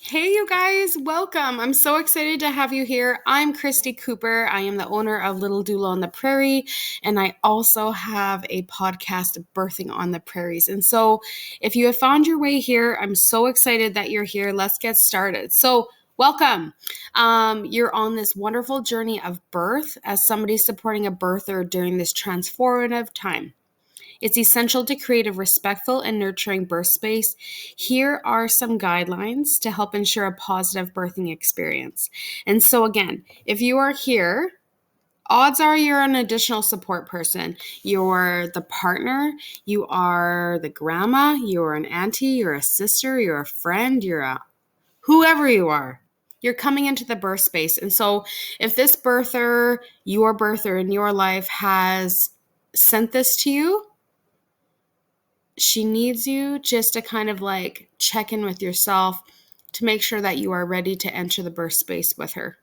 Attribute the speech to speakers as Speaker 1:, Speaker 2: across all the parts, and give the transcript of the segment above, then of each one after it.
Speaker 1: Hey, you guys, welcome. I'm so excited to have you here. I'm Christy Cooper. I am the owner of Little Doula on the Prairie, and I also have a podcast, Birthing on the Prairies. And so, if you have found your way here, I'm so excited that you're here. Let's get started. So, welcome. You're on this wonderful journey of birth as somebody supporting a birther during this transformative time. It's essential to create a respectful and nurturing birth space. Here are some guidelines to help ensure a positive birthing experience. And so, again, if you are here, odds are you're an additional support person. You're the partner, you are the grandma, you're an auntie, you're a sister, you're a friend, you're a whoever you are. You're coming into the birth space. And so, if this birther, your birther in your life has sent this to you, she needs you just to kind of like check in with yourself to make sure that you are ready to enter the birth space with her.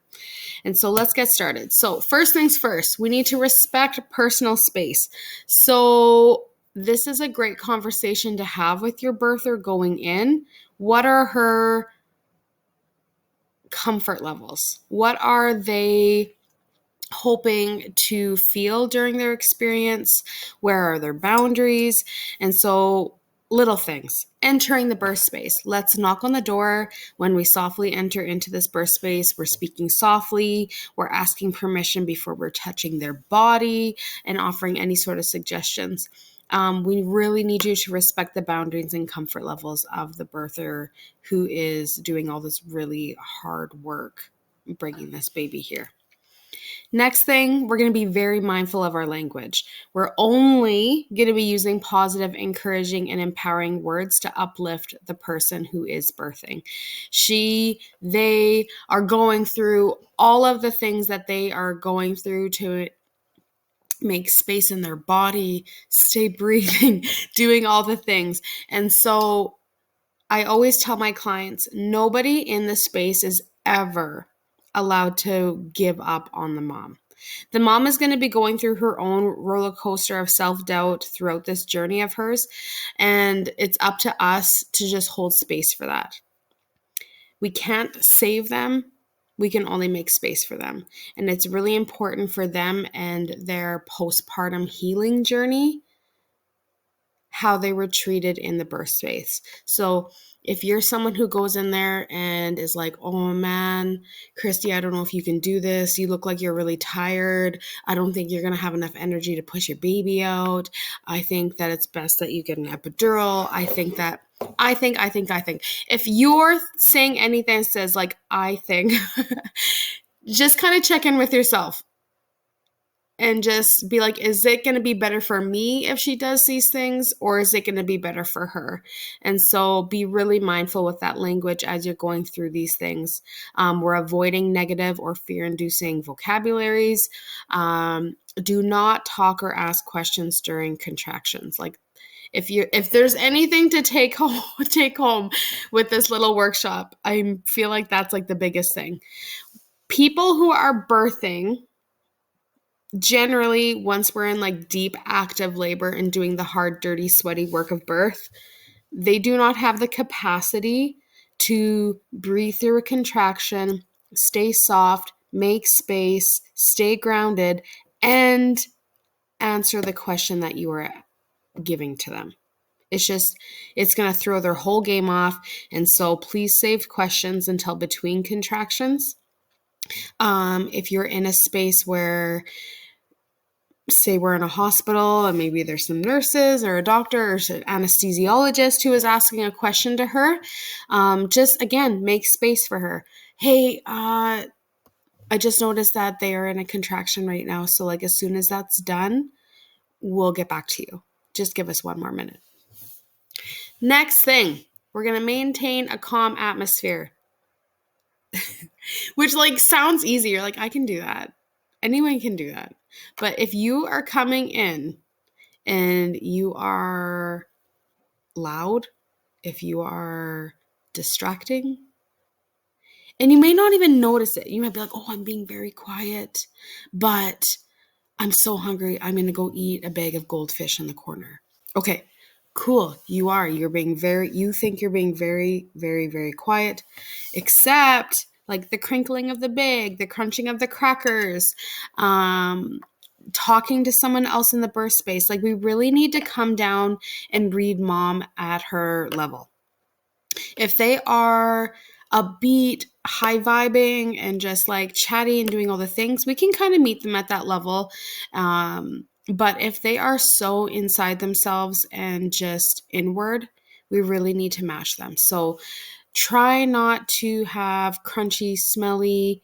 Speaker 1: And so let's get started. So first things first, we need to respect personal space. So this is a great conversation to have with your birther going in. What are her comfort levels? What are they hoping to feel during their experience? Where are their boundaries? And so little things. Entering the birth space. Let's knock on the door. When we softly enter into this birth space, we're speaking softly. We're asking permission before we're touching their body and offering any sort of suggestions. We really need you to respect the boundaries and comfort levels of the birther who is doing all this really hard work bringing this baby here. Next thing, we're going to be very mindful of our language. We're only going to be using positive, encouraging, and empowering words to uplift the person who is birthing. They are going through all of the things that they are going through to make space in their body, stay breathing, doing all the things. And so I always tell my clients, nobody in the space is ever allowed to give up on the mom. The mom is going to be going through her own roller coaster of self-doubt throughout this journey of hers, and it's up to us to just hold space for that. We can't save them. We can only make space for them. And it's really important for them and their postpartum healing journey how they were treated in the birth space. So if you're someone who goes in there and is like, oh man, Christy, I don't know if you can do this. You look like you're really tired. I don't think you're going to have enough energy to push your baby out. I think that it's best that you get an epidural. I think. If you're saying anything that says like, I think, just kind of check in with yourself. And just be like, is it going to be better for me if she does these things, or is it going to be better for her? And so be really mindful with that language as you're going through these things. We're avoiding negative or fear-inducing vocabularies. Do not talk or ask questions during contractions. Like if there's anything to take home with this little workshop, I feel like that's like the biggest thing. People who are birthing, generally, once we're in like deep active labor and doing the hard, dirty, sweaty work of birth, they do not have the capacity to breathe through a contraction, stay soft, make space, stay grounded, and answer the question that you are giving to them. It's going to throw their whole game off. And so please save questions until between contractions. If you're in a space where, say we're in a hospital and maybe there's some nurses or a doctor or an anesthesiologist who is asking a question to her, just again, make space for her. Hey, I just noticed that they are in a contraction right now. So like as soon as that's done, we'll get back to you. Just give us one more minute. Next thing, we're going to maintain a calm atmosphere, which like sounds easy. You're like, I can do that. Anyone can do that. But if you are coming in and you are loud, if you are distracting, and you may not even notice it. You might be like, oh, I'm being very quiet, but I'm so hungry. I'm going to go eat a bag of goldfish in the corner. Okay, Cool. You think you're being very, very, very quiet, except like the crinkling of the bag, the crunching of the crackers, talking to someone else in the birth space. Like, we really need to come down and read mom at her level. If they are upbeat, high vibing, and just like chatty and doing all the things, we can kind of meet them at that level. But if they are so inside themselves and just inward, we really need to match them. So try not to have crunchy, smelly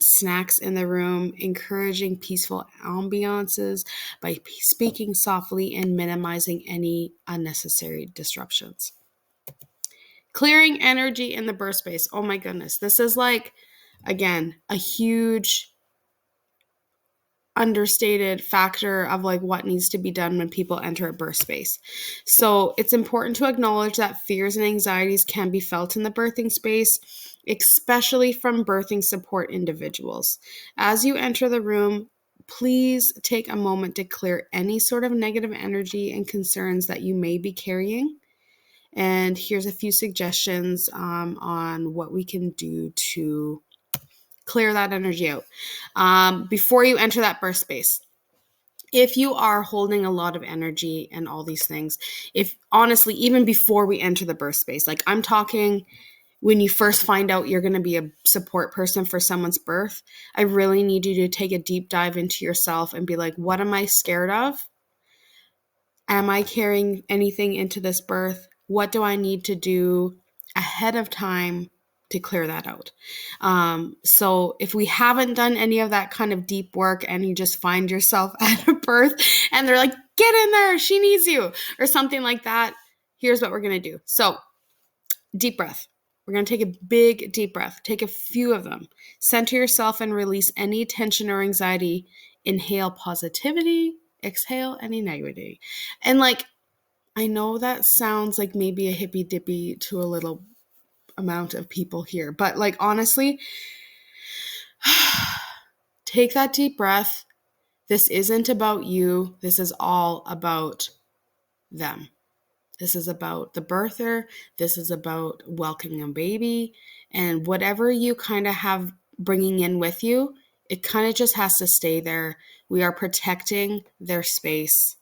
Speaker 1: snacks in the room, encouraging peaceful ambiances by speaking softly and minimizing any unnecessary disruptions. Clearing energy in the birth space. Oh my goodness. This is like, again, a huge understated factor of like what needs to be done when people enter a birth space. So it's important to acknowledge that fears and anxieties can be felt in the birthing space, especially from birthing support individuals. As you enter the room, please take a moment to clear any sort of negative energy and concerns that you may be carrying. And here's a few suggestions on what we can do to clear that energy out before you enter that birth space. If you are holding a lot of energy and all these things, if honestly, even before we enter the birth space, like I'm talking when you first find out you're going to be a support person for someone's birth, I really need you to take a deep dive into yourself and be like, what am I scared of? Am I carrying anything into this birth? What do I need to do ahead of time to clear that out? So if we haven't done any of that kind of deep work and you just find yourself at a birth and they're like, get in there, she needs you, or something like that, here's what we're going to do. So deep breath. We're going to take a big deep breath. Take a few of them. Center yourself and release any tension or anxiety. Inhale positivity. Exhale any negativity. And like, I know that sounds like maybe a hippy dippy to a little amount of people here, but like, honestly, take that deep breath. This isn't about you. This is all about them. This is about the birther. This is about welcoming a baby, and whatever you kind of have bringing in with you, it kind of just has to stay there. We are protecting their space.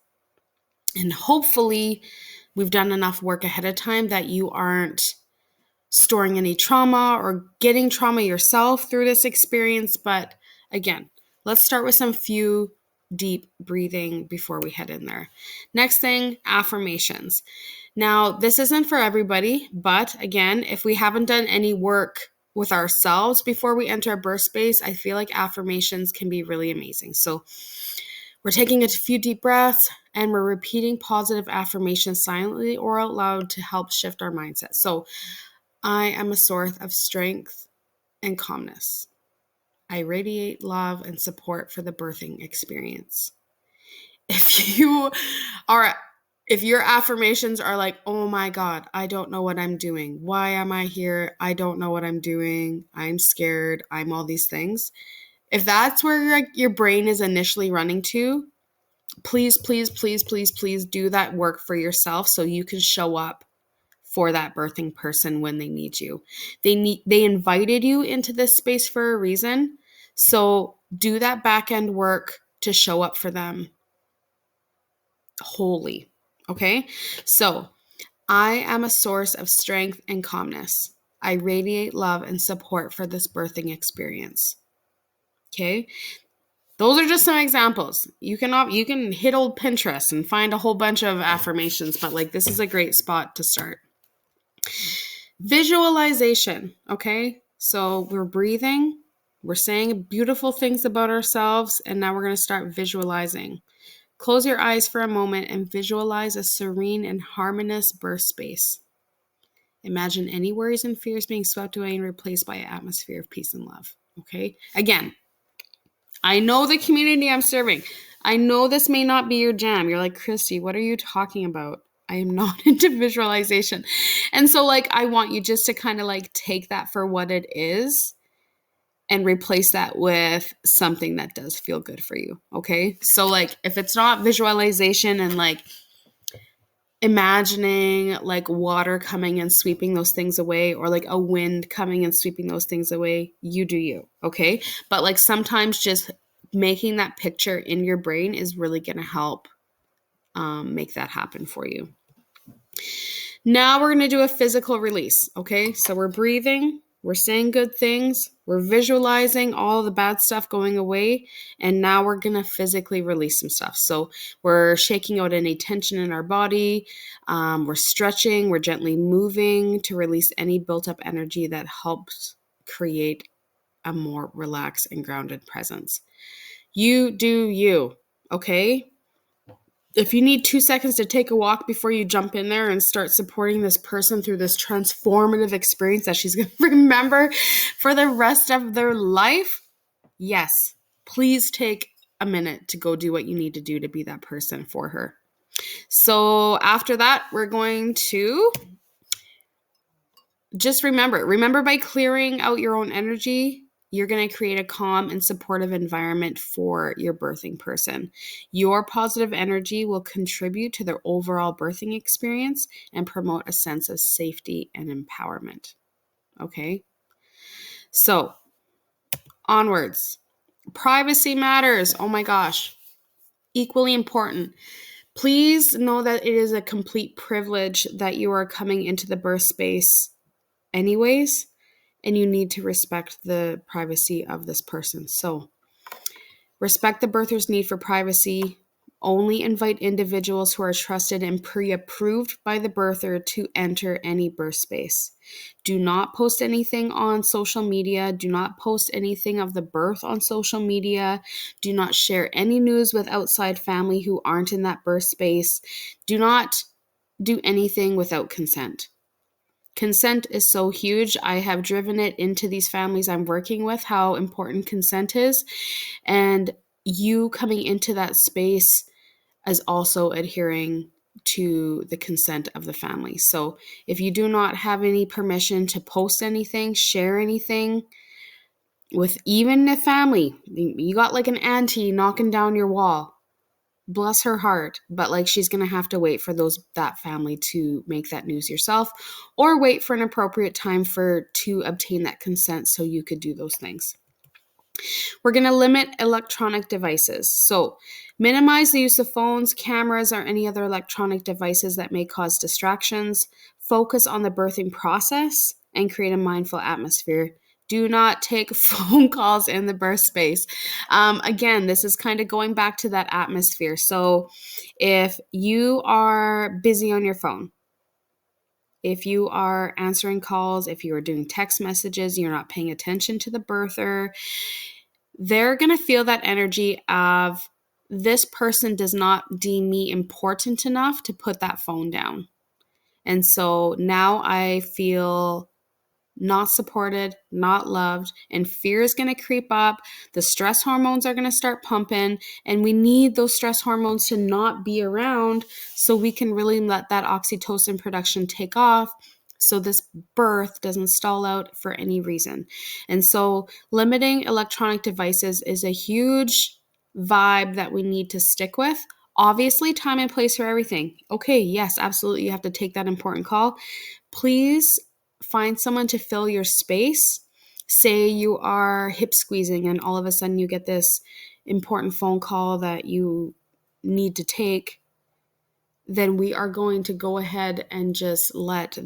Speaker 1: And hopefully we've done enough work ahead of time that you aren't storing any trauma or getting trauma yourself through this experience. But again, let's start with some few deep breathing before we head in there. Next thing, affirmations. Now, this isn't for everybody, but again, if we haven't done any work with ourselves before we enter a birth space, I feel like affirmations can be really amazing. So we're taking a few deep breaths and we're repeating positive affirmations silently or out loud to help shift our mindset. So I am a source of strength and calmness. I radiate love and support for the birthing experience. If your affirmations are like, oh my God, I don't know what I'm doing. Why am I here? I don't know what I'm doing. I'm scared. I'm all these things. If that's where your brain is initially running to, please, please, please, please, please do that work for yourself so you can show up for that birthing person when they need you. They invited you into this space for a reason. So do that back end work to show up for them wholly. Okay? So I am a source of strength and calmness. I radiate love and support for this birthing experience. Okay? Those are just some examples. You can hit old Pinterest and find a whole bunch of affirmations, but like this is a great spot to start. Visualization, okay? So we're breathing, we're saying beautiful things about ourselves, and now we're going to start visualizing. Close your eyes for a moment and visualize a serene and harmonious birth space. Imagine any worries and fears being swept away and replaced by an atmosphere of peace and love, okay? Again, I know the community I'm serving. I know this may not be your jam. You're like, Christy, what are you talking about? I am not into visualization. And so like, I want you just to kind of like take that for what it is and replace that with something that does feel good for you. Okay. So like, if it's not visualization and like imagining like water coming and sweeping those things away, or like a wind coming and sweeping those things away. You do you, okay? But like sometimes just making that picture in your brain is really going to help make that happen for you. Now we're going to do a physical release, okay? So we're breathing, we're saying good things, we're visualizing all the bad stuff going away, and now we're going to physically release some stuff. So we're shaking out any tension in our body, we're stretching, we're gently moving to release any built up energy that helps create a more relaxed and grounded presence. You do you, okay? If you need 2 seconds to take a walk before you jump in there and start supporting this person through this transformative experience that she's going to remember for the rest of their life, yes, please take a minute to go do what you need to do to be that person for her. So after that, we're going to just remember by clearing out your own energy, you're going to create a calm and supportive environment for your birthing person. Your positive energy will contribute to their overall birthing experience and promote a sense of safety and empowerment. Okay? So, onwards. Privacy matters. Oh my gosh. Equally important. Please know that it is a complete privilege that you are coming into the birth space anyways, and you need to respect the privacy of this person. So respect the birther's need for privacy. Only invite individuals who are trusted and pre-approved by the birther to enter any birth space. Do not post anything on social media. Do not post anything of the birth on social media. Do not share any news with outside family who aren't in that birth space. Do not do anything without consent. Consent is so huge. I have driven it into these families I'm working with, how important consent is. And you coming into that space is also adhering to the consent of the family. So if you do not have any permission to post anything, share anything with even the family, you got like an auntie knocking down your wall, bless her heart, but like she's going to have to wait for that family to make that news yourself, or wait for an appropriate time to obtain that consent so you could do those things. We're going to limit electronic devices. So minimize the use of phones, cameras, or any other electronic devices that may cause distractions. Focus on the birthing process and create a mindful atmosphere. Do not take phone calls in the birth space. Again, this is kind of going back to that atmosphere. So if you are busy on your phone, if you are answering calls, if you are doing text messages, you're not paying attention to the birther, they're going to feel that energy of this person does not deem me important enough to put that phone down. And so now I feel not supported, not loved, and fear is going to creep up. The stress hormones are going to start pumping, and we need those stress hormones to not be around so we can really let that oxytocin production take off, so this birth doesn't stall out for any reason. And so limiting electronic devices is a huge vibe that we need to stick with. Obviously, time and place for everything. Okay, yes, absolutely, you have to take that important call. Please find someone to fill your space. Say you are hip squeezing and all of a sudden you get this important phone call that you need to take, then we are going to go ahead and just let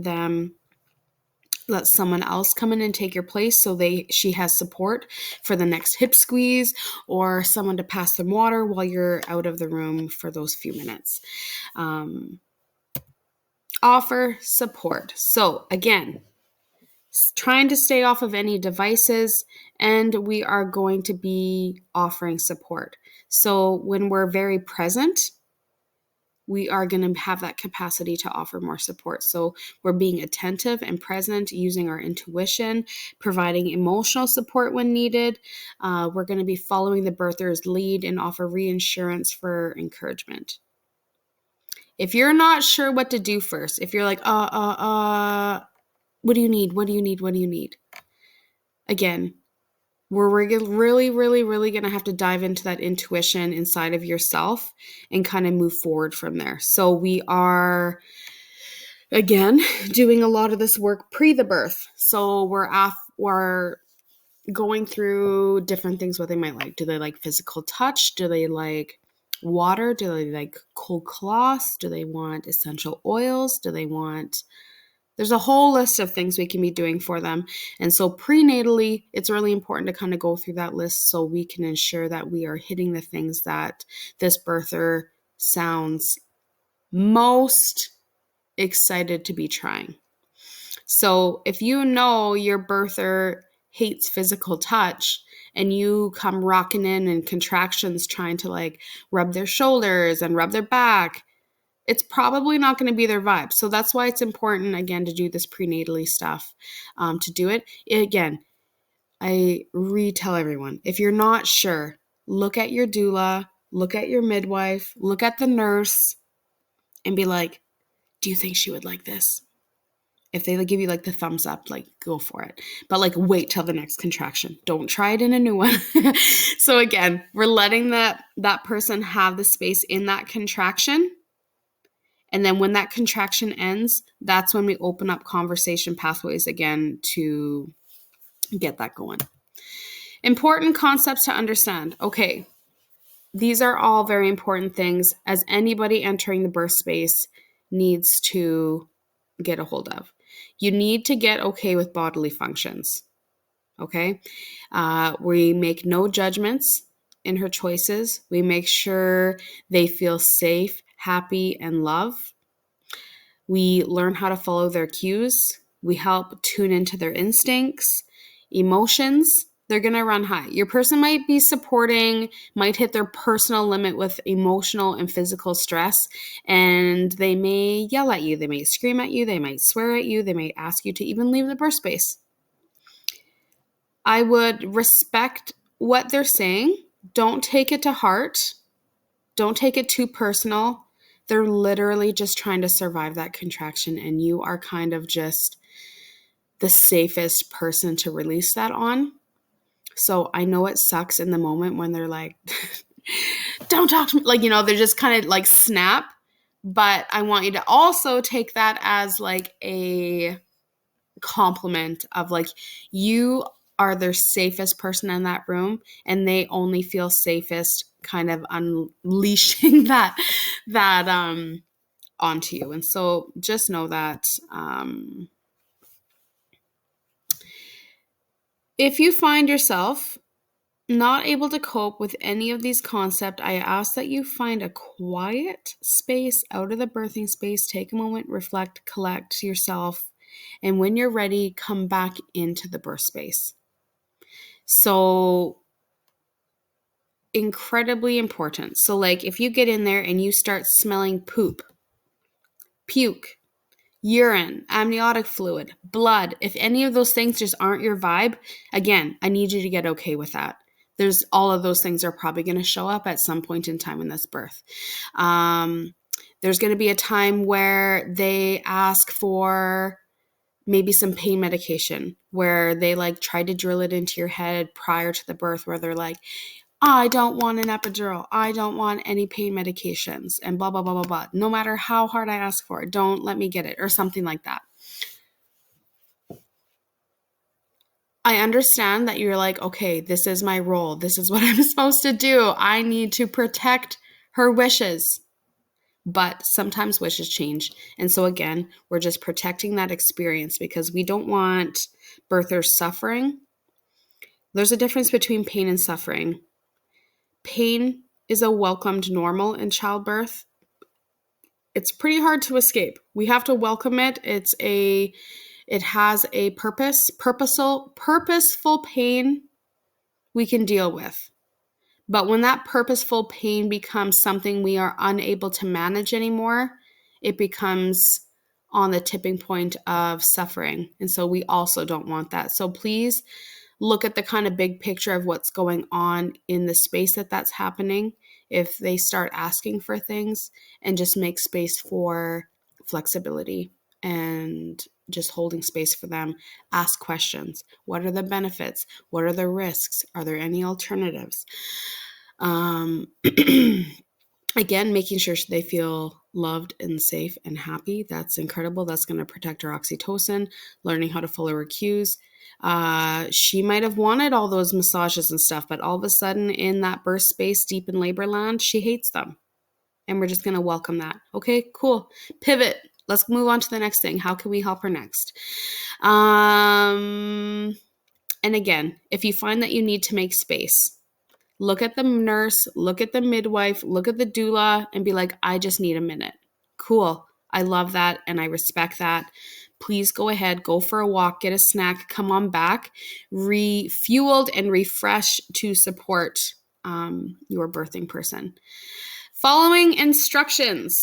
Speaker 1: someone else come in and take your place so she has support for the next hip squeeze, or someone to pass them water while you're out of the room for those few minutes. Offer support. So again, trying to stay off of any devices, and we are going to be offering support. So when we're very present, we are going to have that capacity to offer more support. So we're being attentive and present, using our intuition, providing emotional support when needed. We're going to be following the birther's lead and offer reassurance for encouragement. If you're not sure what to do first, if you're like, what do you need? What do you need? What do you need? Again, we're really, really, really going to have to dive into that intuition inside of yourself and kind of move forward from there. So we are, again, doing a lot of this work pre the birth. So we're going through different things, what they might like. Do they like physical touch? Do they like water? Do they like cold cloths? Do they want essential oils? There's a whole list of things we can be doing for them. And so prenatally, it's really important to kind of go through that list so we can ensure that we are hitting the things that this birther sounds most excited to be trying. So if you know your birther hates physical touch and you come rocking in contractions trying to like rub their shoulders and rub their back, it's probably not going to be their vibe. So that's why it's important, again, to do this prenatally stuff, to do it. Again, I retell everyone, if you're not sure, look at your doula, look at your midwife, look at the nurse, and be like, do you think she would like this? If they give you like the thumbs up, like go for it. But like wait till the next contraction. Don't try it in a new one. So again, we're letting that person have the space in that contraction. And then when that contraction ends, that's when we open up conversation pathways again to get that going. Important concepts to understand. Okay, these are all very important things as anybody entering the birth space needs to get a hold of. You need to get okay with bodily functions. Okay? We make no judgments in her choices. We make sure they feel safe, happy, and loved. We learn how to follow their cues. We help tune into their instincts, emotions. They're going to run high. Your person might be supporting, might hit their personal limit with emotional and physical stress, and they may yell at you. They may scream at you. They might swear at you. They may ask you to even leave the birth space. I would respect what they're saying. Don't take it to heart. Don't take it too personal. They're literally just trying to survive that contraction, and you are kind of just the safest person to release that on. So I know it sucks in the moment when they're like, don't talk to me. Like, they're just kind of like snap. But I want you to also take that as like a compliment of like, you are their safest person in that room, and they only feel safest kind of unleashing that onto you. And so just know that if you find yourself not able to cope with any of these concepts, I ask that you find a quiet space out of the birthing space, take a moment, reflect, collect yourself, and when you're ready, come back into the birth space. So incredibly important. So like if you get in there and you start smelling poop, puke, urine, amniotic fluid, blood, if any of those things just aren't your vibe, again, I need you to get okay with that. There's all of those things are probably going to show up at some point in time in this birth. There's going to be a time where they ask for maybe some pain medication, where they like try to drill it into your head prior to the birth, where they're like, I don't want an epidural. I don't want any pain medications and blah, blah, blah, blah, blah. No matter how hard I ask for it, don't let me get it, or something like that. I understand that you're like, okay, this is my role. This is what I'm supposed to do. I need to protect her wishes. But sometimes wishes change. And so again, we're just protecting that experience because we don't want birthers suffering. There's a difference between pain and suffering. Pain is a welcomed normal in childbirth. It's pretty hard to escape. We have to welcome it. It has a purposeful pain we can deal with. But when that purposeful pain becomes something we are unable to manage anymore, it becomes on the tipping point of suffering. And so we also don't want that. So please look at the kind of big picture of what's going on in the space that's happening. If they start asking for things, and just make space for flexibility and just holding space for them. Ask questions. What are the benefits? What are the risks? Are there any alternatives? Again, making sure they feel loved and safe and happy. That's incredible. That's going to protect her oxytocin, learning how to follow her cues. She might have wanted all those massages and stuff, but all of a sudden in that birth space deep in labor land, she hates them. And we're just going to welcome that. Okay, cool. Pivot. Let's move on to the next thing. How can we help her next? And again, if you find that you need to make space, look at the nurse, look at the midwife, look at the doula, and be like, I just need a minute. Cool. I love that and I respect that. Please go ahead, go for a walk, get a snack, come on back, refueled and refreshed to support your birthing person. Following instructions.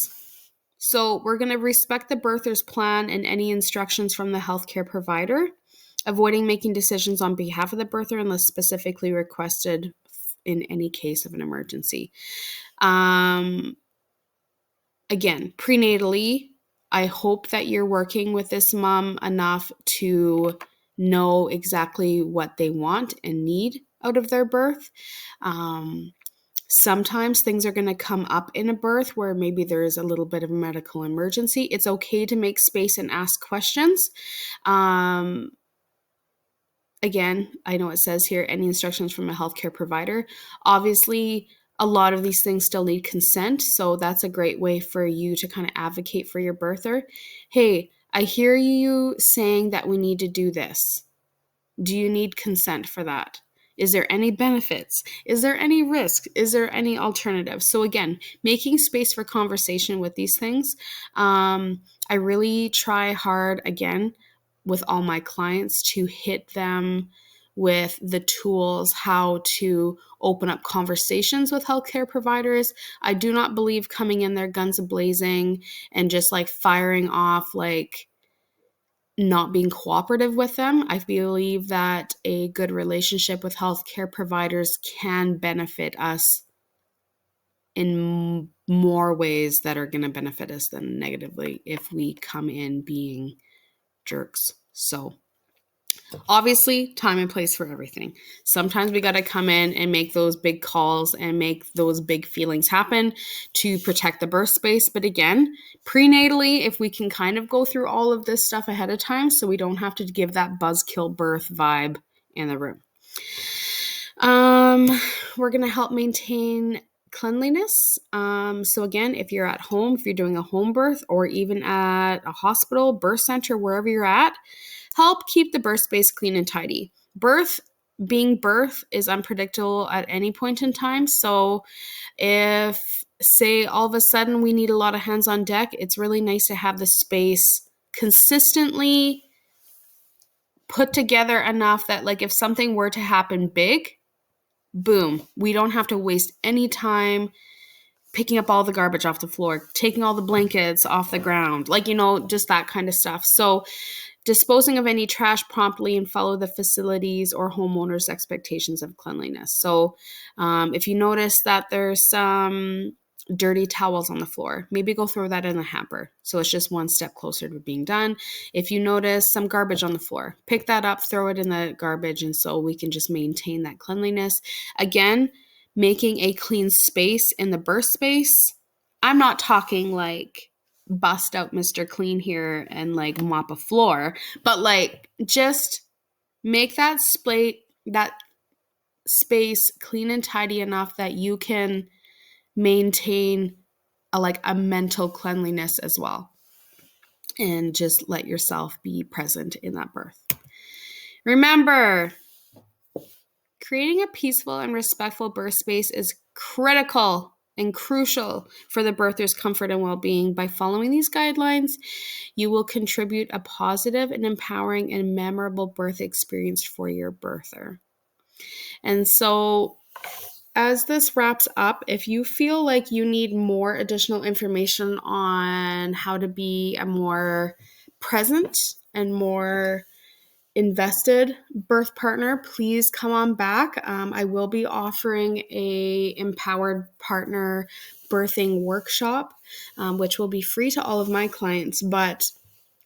Speaker 1: So we're going to respect the birther's plan and any instructions from the healthcare provider, avoiding making decisions on behalf of the birther unless specifically requested in any case of an emergency. Again, prenatally, I hope that you're working with this mom enough to know exactly what they want and need out of their birth. Sometimes things are going to come up in a birth where maybe there is a little bit of a medical emergency. It's okay to make space and ask questions. Again, I know it says here, any instructions from a healthcare provider. Obviously, a lot of these things still need consent. So that's a great way for you to kind of advocate for your birther. Hey, I hear you saying that we need to do this. Do you need consent for that? Is there any benefits? Is there any risk? Is there any alternative? So again, making space for conversation with these things. I really try hard, again, with all my clients to hit them with the tools how to open up conversations with healthcare providers. I do not believe coming in there guns a-blazing and just like firing off like not being cooperative with them. I believe that a good relationship with healthcare providers can benefit us in more ways that are going to benefit us than negatively if we come in being jerks. So obviously, time and place for everything. Sometimes we got to come in and make those big calls and make those big feelings happen to protect the birth space. But again, prenatally, if we can kind of go through all of this stuff ahead of time so we don't have to give that buzzkill birth vibe in the room. We're going to help maintain cleanliness. So again, if you're at home, if you're doing a home birth or even at a hospital, birth center, wherever you're at, help keep the birth space clean and tidy. Being birth is unpredictable at any point in time. So if, say, all of a sudden we need a lot of hands on deck, it's really nice to have the space consistently put together enough that like if something were to happen big, boom, we don't have to waste any time picking up all the garbage off the floor, taking all the blankets off the ground, like, just that kind of stuff. So disposing of any trash promptly and follow the facilities or homeowners' expectations of cleanliness. So if you notice that there's some dirty towels on the floor, maybe go throw that in the hamper. So it's just one step closer to being done. If you notice some garbage on the floor, pick that up, throw it in the garbage. And so we can just maintain that cleanliness. Again, making a clean space in the birth space. I'm not talking like bust out Mr. Clean here and like mop a floor, but like just make that space clean and tidy enough that you can maintain a mental cleanliness as well, and just let yourself be present in that birth. Remember, creating a peaceful and respectful birth space is critical and crucial for the birther's comfort and well-being. By following these guidelines, you will contribute a positive and empowering and memorable birth experience for your birther. And so as this wraps up, if you feel like you need more additional information on how to be a more present and more invested birth partner, please come on back. I will be offering a empowered partner birthing workshop, which will be free to all of my clients. But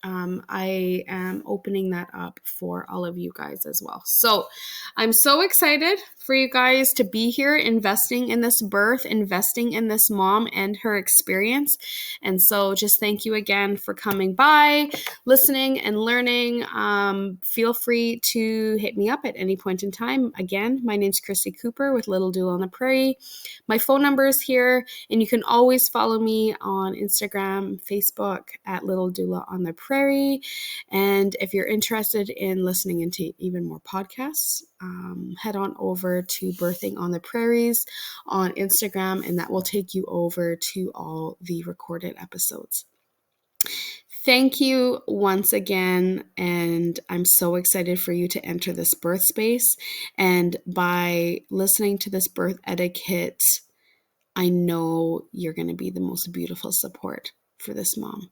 Speaker 1: I am opening that up for all of you guys as well. So I'm so excited for you guys to be here, investing in this birth, investing in this mom and her experience. And so just thank you again for coming by, listening and learning. Feel free to hit me up at any point in time. Again, my name's Christy Cooper with Little Doula on the Prairie. My phone number is here, and you can always follow me on Instagram, Facebook at Little Doula on the Prairie. And if you're interested in listening into even more podcasts, head on over to Birthing on the Prairies on Instagram, and that will take you over to all the recorded episodes. Thank you once again, and I'm so excited for you to enter this birth space. And by listening to this birth etiquette, I know you're going to be the most beautiful support for this mom.